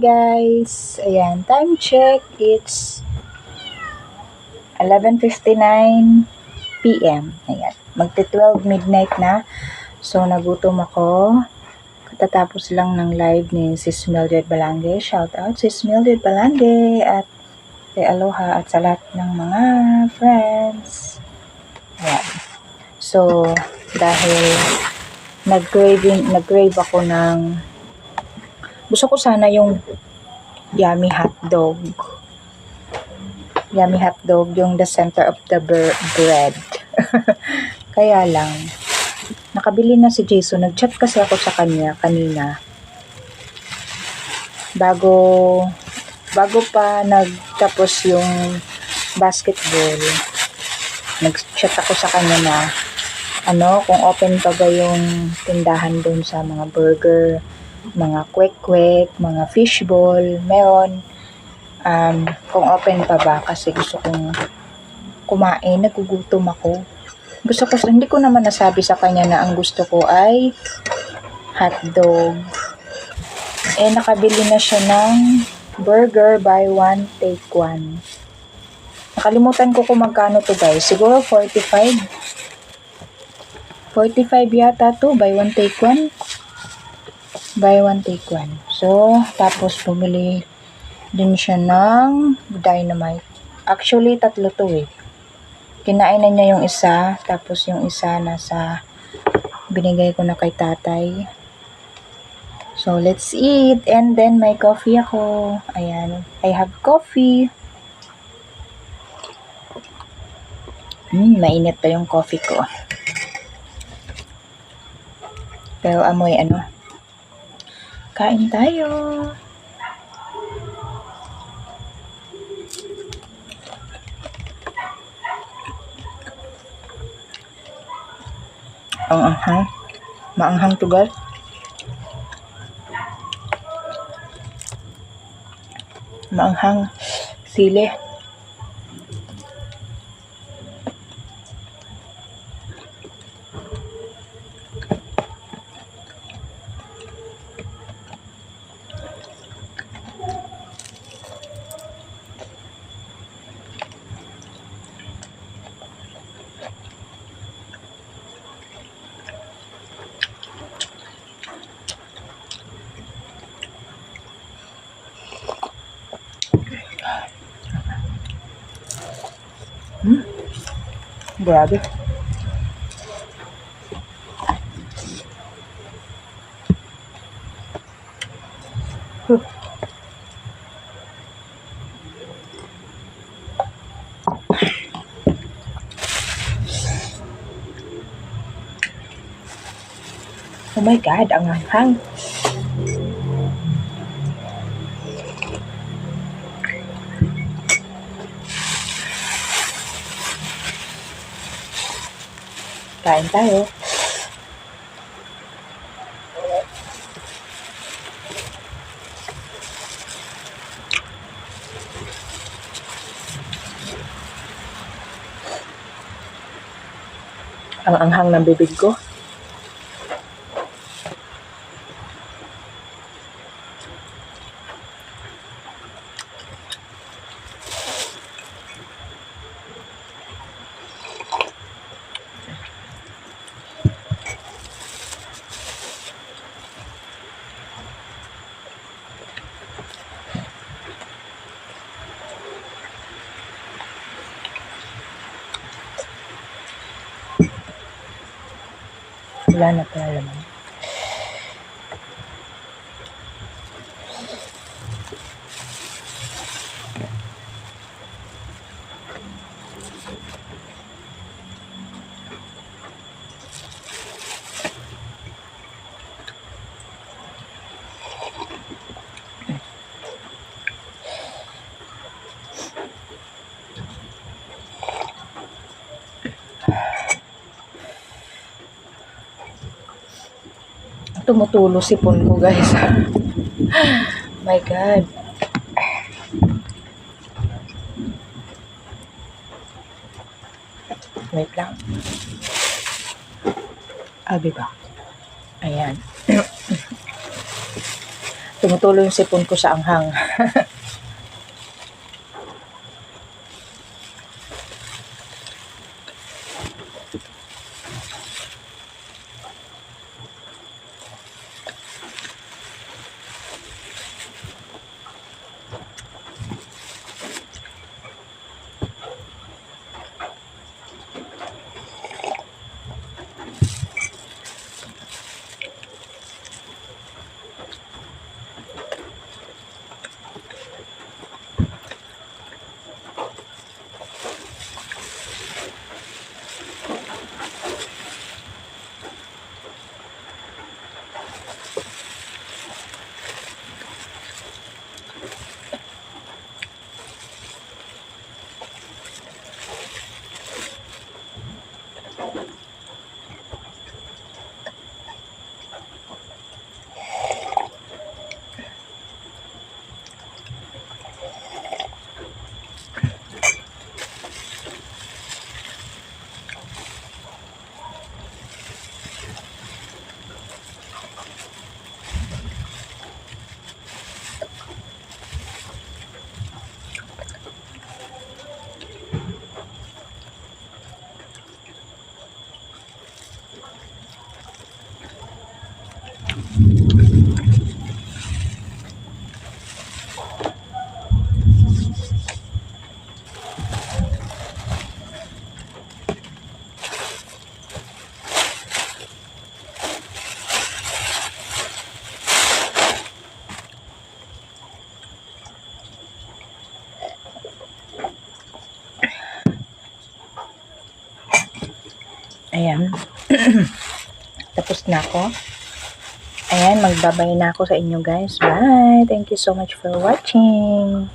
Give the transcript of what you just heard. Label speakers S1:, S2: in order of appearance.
S1: guys! Ayan, time check. It's 11:59 PM. Ayan, magti-12 midnight na. So, nagutom ako. Katatapos lang ng live ni Sis Mildred Balange. Shout out Sis Mildred Balange at kay Aloha at sa lahat ng mga friends. Ayan. So, dahil nag-crave ako ng gusto ko sana yung yummy hotdog. Yummy hotdog, yung the center of the bread. Kaya lang, nakabili na si Jason. Nag-chat kasi ako sa kanya kanina. Bago pa nagtapos yung basketball, nag-chat ako sa kanya na kung open pa ba yung tindahan doon sa mga burger, mga kwek-kwek, mga fishball, meron. Kung open pa ba kasi gusto kong kumain, nagugutom ako. Hindi ko naman nasabi sa kanya na ang gusto ko ay hotdog. Nakabili na siya ng burger buy one take one. Nakalimutan ko kung magkano to guys. Siguro 45 yata to, buy one take one. Buy one take one. So, tapos bumili din siya ng dynamite. Actually, 3 to eh. Kinain na niya yung isa, tapos yung isa binigay ko na kay tatay. So, let's eat. And then, may coffee ako. Ayan. I have coffee. Mainit pa yung coffee ko. Pero amoy kain tayo. Ang anghang. Maanghang to guys. Maanghang sili. Grabe. Oh my God, ang hanghang. Kain tayo. Ang anghang ng bibig ko. Wala na pala laman. Tumutulo sipon ko guys. My God. Wait lang. I'll be back. Ayan. tumutulo yung sipon ko sa anghang. Ayan. Tapos na ako. Ayan, magbabay na ako sa inyo guys. Bye! Thank you so much for watching.